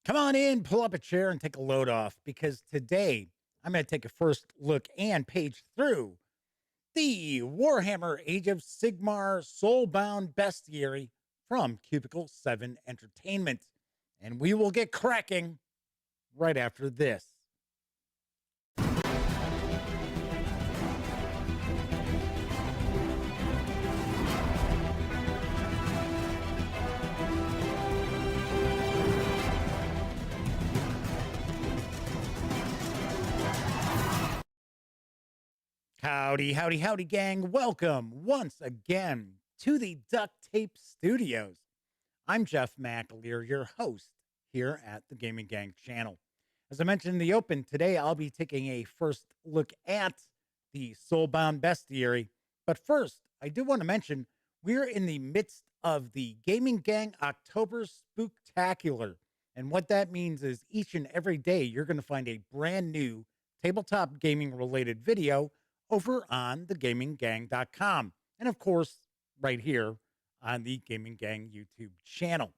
Come on in, pull up a chair, and take a load off because today I'm going to take a first look and page through the Warhammer Age of Sigmar Soulbound Bestiary from Cubicle 7 Entertainment. And we will get cracking right after this. Howdy, howdy, howdy, gang. Welcome once again to the Duct Tape Studios. I'm Jeff McAleer, your host here at the Gaming Gang channel. As I mentioned in the open, today I'll be taking a first look at the Soulbound Bestiary. But first, I do want to mention we're in the midst of the Gaming Gang October Spooktacular. And what that means is each and every day you're going to find a brand new tabletop gaming related video over on thegaminggang.com. And of course, right here on the Gaming Gang YouTube channel.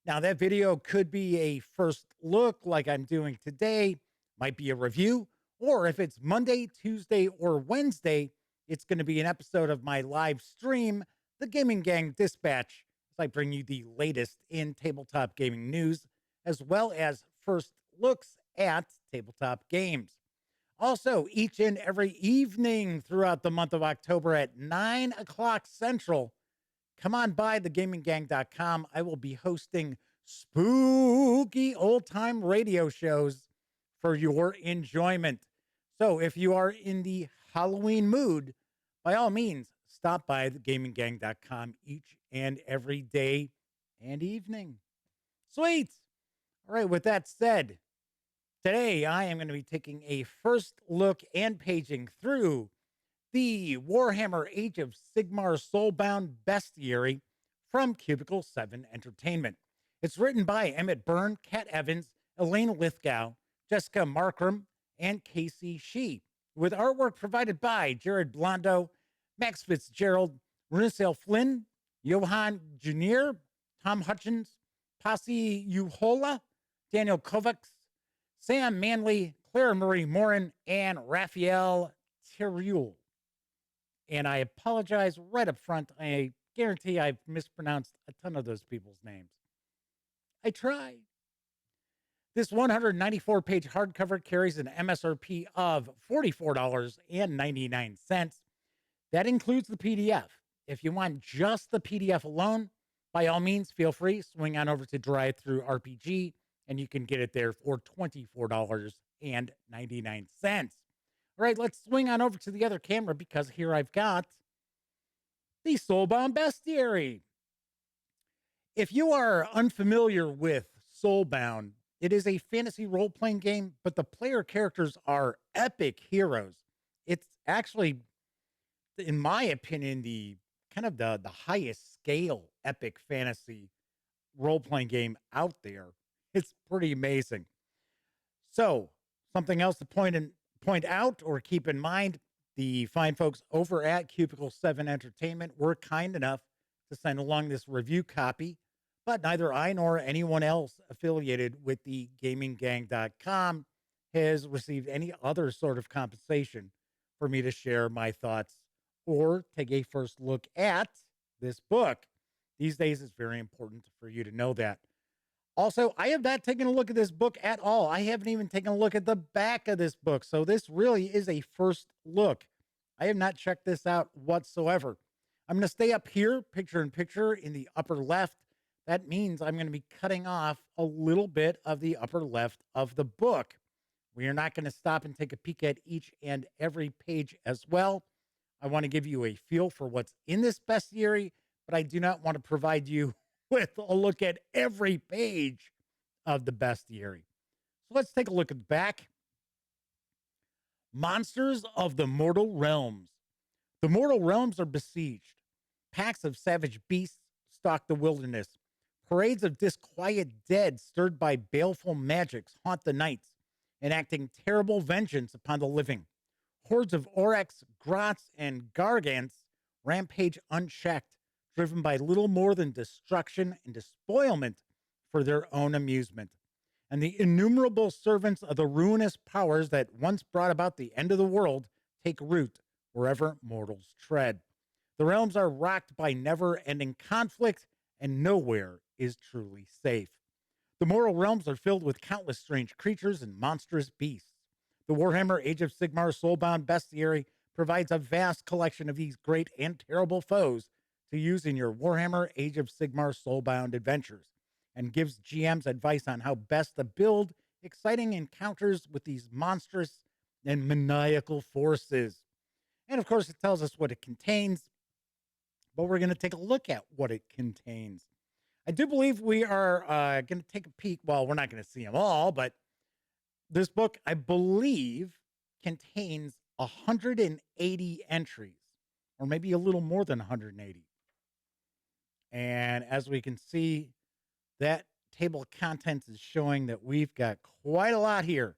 Now, that video could be a first look like I'm doing today, might be a review, or if it's Monday, Tuesday, or Wednesday, it's going to be an episode of my live stream, the Gaming Gang Dispatch, as I bring you the latest in tabletop gaming news, as well as first looks at tabletop games. Also, each and every evening throughout the month of October at 9 o'clock Central, come on by thegaminggang.com. I will be hosting spooky old-time radio shows for your enjoyment. So if you are in the Halloween mood, by all means, stop by thegaminggang.com each and every day and evening. Sweet. All right, with that said, today I am going to be taking a first look and paging through the Warhammer Age of Sigmar Soulbound Bestiary from Cubicle 7 Entertainment. It's written by Emmett Byrne, Kat Evans, Elaine Lithgow, Jessica Markram, and Casey Shee, with artwork provided by Jared Blondo, Max Fitzgerald, Renasale Flynn, Johan Junier, Tom Hutchins, Pasi Uhola, Daniel Kovacs, Sam Manley, Clara Marie Morin, and Raphael Thiriul. And I apologize right up front. I guarantee I've mispronounced a ton of those people's names. I try. This 194-page hardcover carries an MSRP of $44.99. That includes the PDF. If you want just the PDF alone, by all means, feel free. Swing on over to DriveThruRPG, and you can get it there for $24.99. All right, let's swing on over to the other camera because here I've got the Soulbound Bestiary. If you are unfamiliar with Soulbound, it is a fantasy role-playing game, but the player characters are epic heroes. It's actually, in my opinion, the highest scale epic fantasy role-playing game out there. It's pretty amazing. So, something else to point out or keep in mind, the fine folks over at Cubicle 7 Entertainment were kind enough to send along this review copy, but neither I nor anyone else affiliated with the gaminggang.com has received any other sort of compensation for me to share my thoughts or take a first look at this book. These days, it's very important for you to know that. Also, I have not taken a look at this book at all. I haven't even taken a look at the back of this book. So this really is a first look. I have not checked this out whatsoever. I'm going to stay up here, picture in picture in the upper left. That means I'm going to be cutting off a little bit of the upper left of the book. We are not going to stop and take a peek at each and every page as well. I want to give you a feel for what's in this bestiary, but I do not want to provide you with a look at every page of the bestiary. So let's take a look at the back. Monsters of the Mortal Realms. The mortal realms are besieged. Packs of savage beasts stalk the wilderness. Parades of disquiet dead stirred by baleful magics haunt the nights, enacting terrible vengeance upon the living. Hordes of Aurex, Grots, and Gargants rampage unchecked, driven by little more than destruction and despoilment for their own amusement. and the innumerable servants of the ruinous powers that once brought about the end of the world take root wherever mortals tread. The realms are rocked by never ending conflict, and nowhere is truly safe. The mortal realms are filled with countless strange creatures and monstrous beasts. The Warhammer Age of Sigmar Soulbound Bestiary provides a vast collection of these great and terrible foes to use in your Warhammer Age of Sigmar Soulbound adventures, and gives GMs advice on how best to build exciting encounters with these monstrous and maniacal forces. And of course, it tells us what it contains, but we're going to take a look at what it contains. I do believe we are going to take a peek. Well, we're not going to see them all, but this book, I believe, contains 180 entries, or maybe a little more than 180. And as we can see, that table of contents is showing that we've got quite a lot here.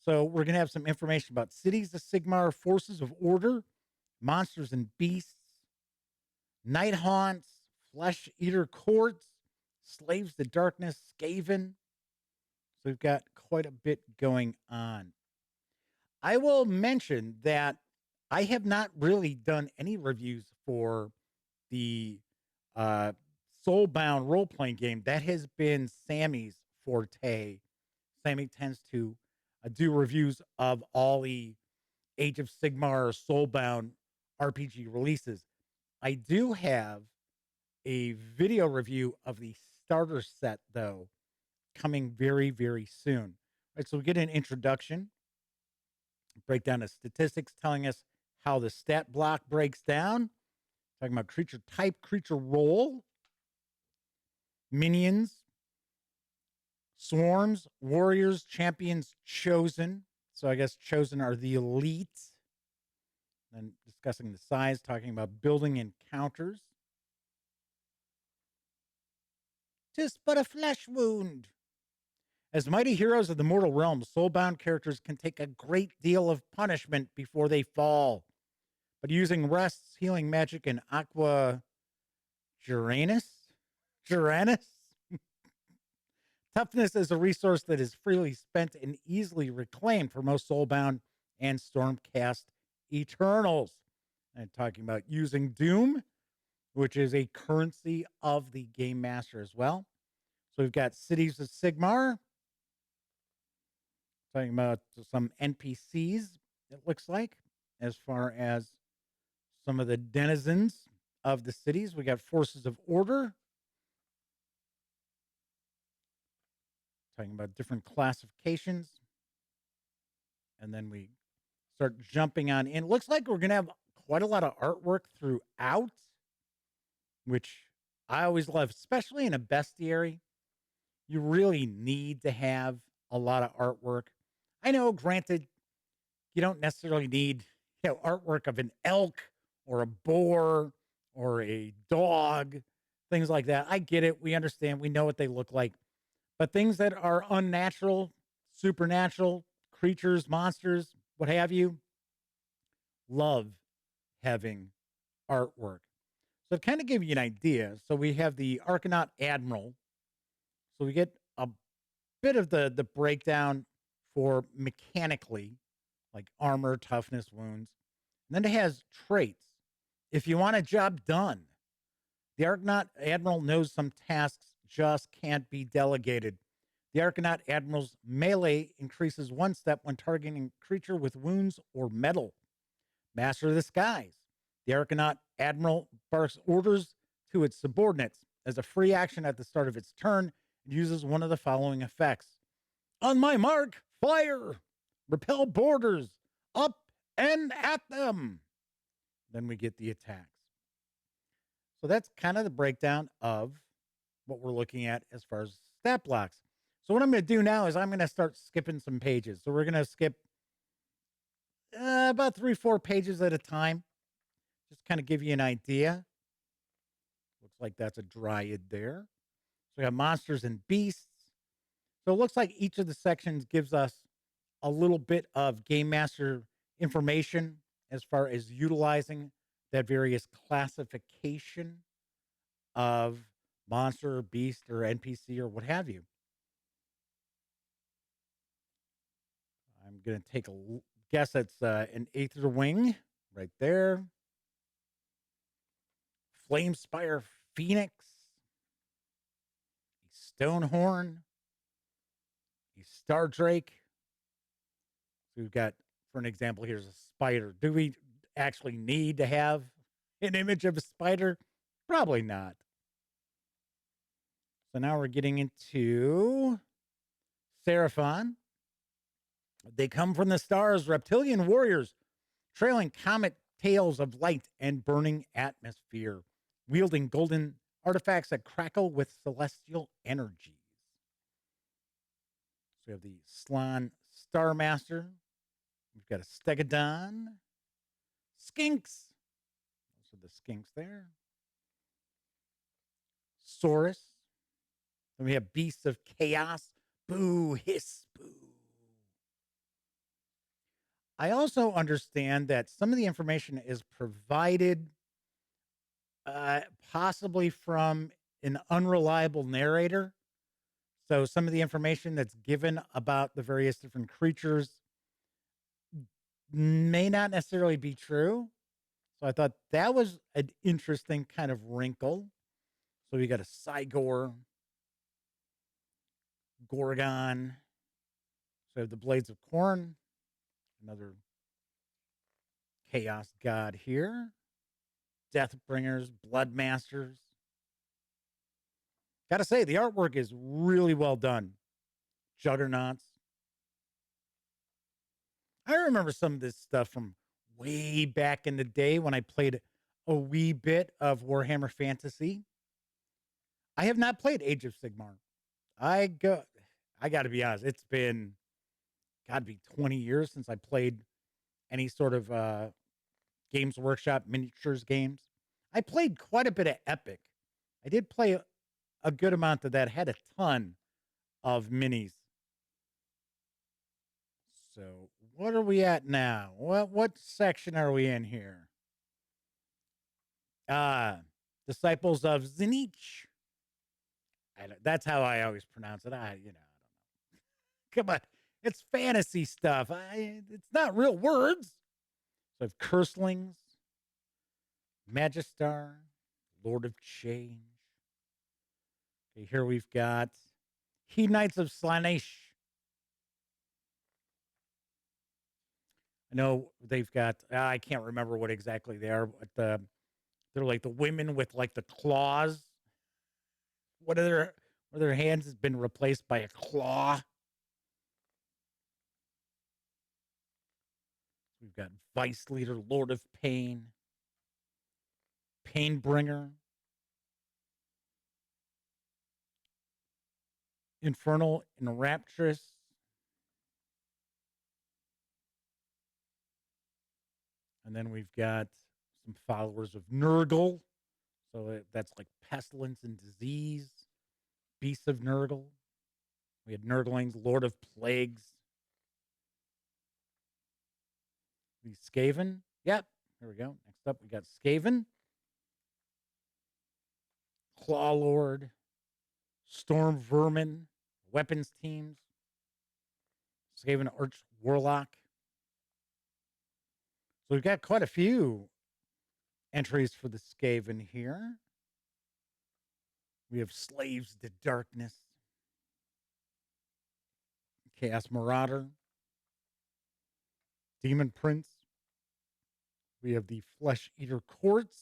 So we're going to have some information about cities of Sigmar, forces of order, monsters and beasts, night haunts, flesh eater courts, slaves to darkness, Skaven. So we've got quite a bit going on. I will mention that I have not really done any reviews for the Soulbound role-playing game. That has been Sammy's forte. Sammy tends to do reviews of all the Age of Sigmar Soulbound RPG releases. I do have a video review of the starter set, though, coming very, very soon. All right, so we get an introduction, breakdown of statistics telling us how the stat block breaks down, talking about creature type, creature role, minions, swarms, warriors, champions, chosen. So I guess chosen are the elite. Then discussing the size, talking about building encounters. "'Tis but a flesh wound." As mighty heroes of the mortal realm, soulbound characters can take a great deal of punishment before they fall. But using rests, healing magic, and aqua Uranus? Toughness is a resource that is freely spent and easily reclaimed for most soulbound and stormcast Eternals. And talking about using Doom, which is a currency of the Game Master as well. So we've got Cities of Sigmar. Talking about some NPCs, it looks like, as far as some of the denizens of the cities. We got Forces of Order. Talking about different classifications. And then we start jumping on in. It looks like we're going to have quite a lot of artwork throughout, which I always love, especially in a bestiary. You really need to have a lot of artwork. I know, granted, you don't necessarily need artwork of an elk or a boar or a dog, things like that. I get it. We understand. We know what they look like. But things that are unnatural, supernatural, creatures, monsters, what have you, love having artwork. So to kind of give you an idea, so we have the Arcanaut Admiral. So we get a bit of the breakdown for mechanically, like armor, toughness, wounds. And then it has traits. If you want a job done, the Arcanaut Admiral knows some tasks just can't be delegated. The Arcanaut Admiral's melee increases 1 step when targeting a creature with wounds or metal. Master of the Skies. The Arcanaut Admiral barks orders to its subordinates. As a free action at the start of its turn, it uses one of the following effects. On my mark, fire! Repel borders! Up and at them! Then we get the attacks. So that's kind of the breakdown of what we're looking at as far as stat blocks. So what I'm going to do now is I'm going to start skipping some pages. So we're going to skip about 3-4 pages at a time. Just kind of give you an idea. Looks like that's a dryad there. So we got monsters and beasts. So it looks like each of the sections gives us a little bit of Game Master information as far as utilizing that various classification of monster or beast or NPC or what have you. going to take a guess. It's an Aether Wing right there. Flamespire Phoenix. A Stonehorn. A Star Drake. So we've got, for an example, here's a spider. Do we actually need to have an image of a spider? Probably not. So now we're getting into Seraphon. They come from the stars, reptilian warriors, trailing comet tails of light and burning atmosphere, wielding golden artifacts that crackle with celestial energies. So we have the Slan Starmaster. We've got a Stegodon. Skinks. Those are the skinks there. Saurus. Then we have Beasts of Chaos. Boo, hiss, boo. I also understand that some of the information is provided possibly from an unreliable narrator. So some of the information that's given about the various different creatures may not necessarily be true. So I thought that was an interesting kind of wrinkle. So we got a Cygor, Gorgon. So we have the Blades of Corn, another Chaos God here. Deathbringers, Bloodmasters. Gotta say, the artwork is really well done. Juggernauts. I remember some of this stuff from way back in the day when I played a wee bit of Warhammer Fantasy. I have not played Age of Sigmar. I got to be honest, it's been got to be 20 years since I played any sort of Games Workshop miniatures games. I played quite a bit of Epic. I did play a good amount of that. Had a ton of minis. So what are we at now? What section are we in here? Disciples of Zinich. That's how I always pronounce it. I don't know. Come on. It's fantasy stuff. It's not real words. So I have Curselings, Magistar, Lord of Change. Okay, here we've got He Knights of Slaanesh. I know they've got, I can't remember what exactly they are, but they're like the women with like the claws. One of their hands has been replaced by a claw. We've got Vice Leader, Lord of Pain, Painbringer, Infernal Enraptress, and then we've got some followers of Nurgle. So that's like Pestilence and Disease, Beasts of Nurgle. We had Nurglings, Lord of Plagues. The Skaven. Yep. Here we go. Next up, we got Skaven, Claw Lord, Storm Vermin, Weapons Teams, Skaven Arch Warlock. So we've got quite a few entries for the Skaven here. We have Slaves to Darkness, Chaos Marauder, Demon Prince. We have the Flesh Eater Courts.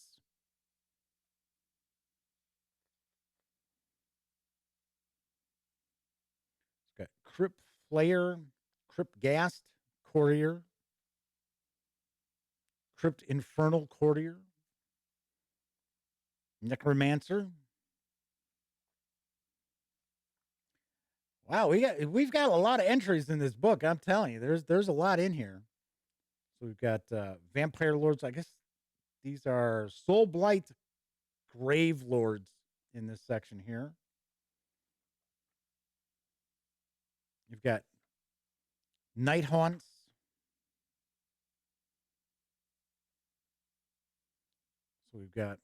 It's got Crypt Flayer, Crypt Ghast, Courier, Crypt Infernal Courier, Necromancer. Wow, we've got a lot of entries in this book. I'm telling you, there's a lot in here. So we've got Vampire Lords. I guess these are Soul Blight Grave Lords in this section here. You've got Night Haunts. So we've got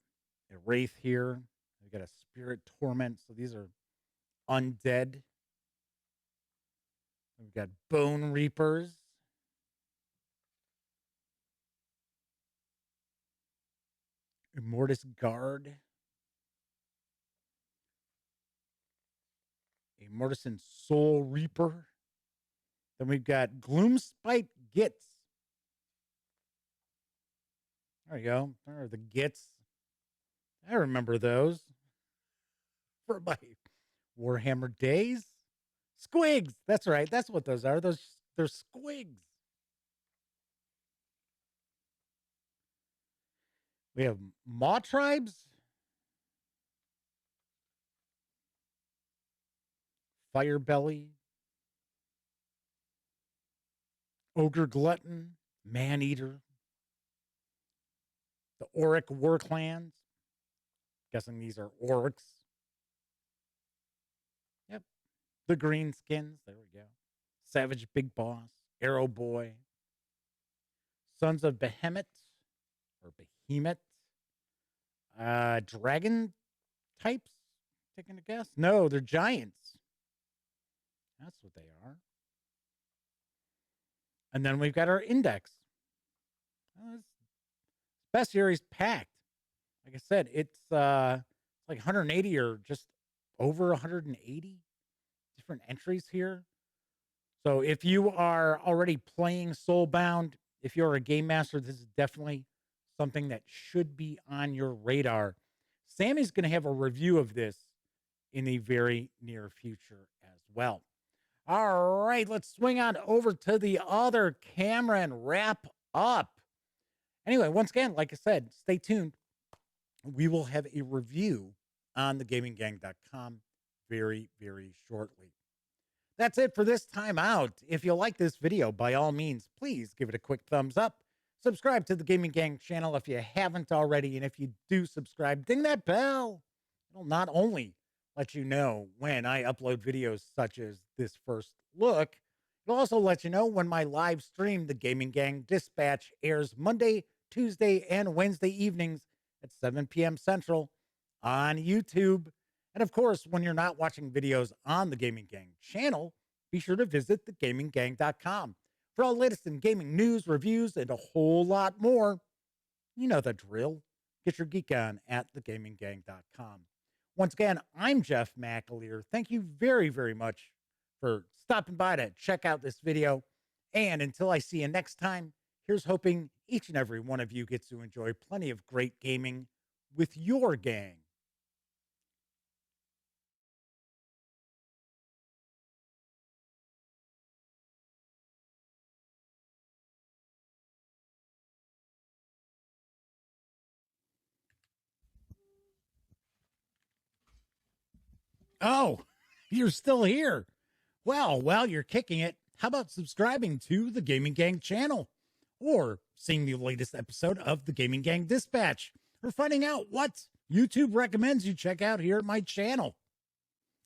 a Wraith here. We've got a Spirit Torment. So these are undead. We've got Bone Reapers. Immortus Guard. A Mortison Soul Reaper. Then we've got Gloomspite Gits. There you go. There are the Gits. I remember those for my Warhammer days. Squigs. That's right. That's what those are. They're squigs. We have Maw Tribes. Firebelly. Ogre Glutton. Maneater. The Auric War Clans. Guessing these are orcs. Yep. The Greenskins. There we go. Savage Big Boss. Arrow Boy. Sons of Behemoth. Or Behemoth. Dragon types? Taking a guess? No, they're giants. That's what they are. And then we've got our index. Bestiary's packed. Like I said, it's like 180 or just over 180 different entries here. So if you are already playing Soulbound, if you're a game master, this is definitely something that should be on your radar. Sammy's going to have a review of this in the very near future as well. All right, let's swing on over to the other camera and wrap up. Anyway, once again, like I said, stay tuned. We will have a review on thegaminggang.com very, very shortly. That's it for this time out. If you like this video, by all means, please give it a quick thumbs up. Subscribe to the Gaming Gang channel if you haven't already. And if you do subscribe, ding that bell. It'll not only let you know when I upload videos such as this first look, it'll also let you know when my live stream, The Gaming Gang Dispatch, airs Monday, Tuesday, and Wednesday evenings at 7 p.m. Central on YouTube. And of course, when you're not watching videos on the Gaming Gang channel, be sure to visit thegaminggang.com for all the latest in gaming news, reviews, and a whole lot more. You know the drill. Get your geek on at thegaminggang.com. Once again, I'm Jeff McAleer. Thank you very, very much for stopping by to check out this video. And until I see you next time, here's hoping each and every one of you gets to enjoy plenty of great gaming with your gang. Oh, you're still here. Well, while you're kicking it, how about subscribing to the Gaming Gang channel? Or seeing the latest episode of the Gaming Gang Dispatch? Or finding out what YouTube recommends you check out here at my channel?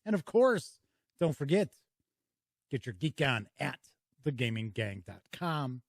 And of course, don't forget, get your geek on at thegaminggang.com.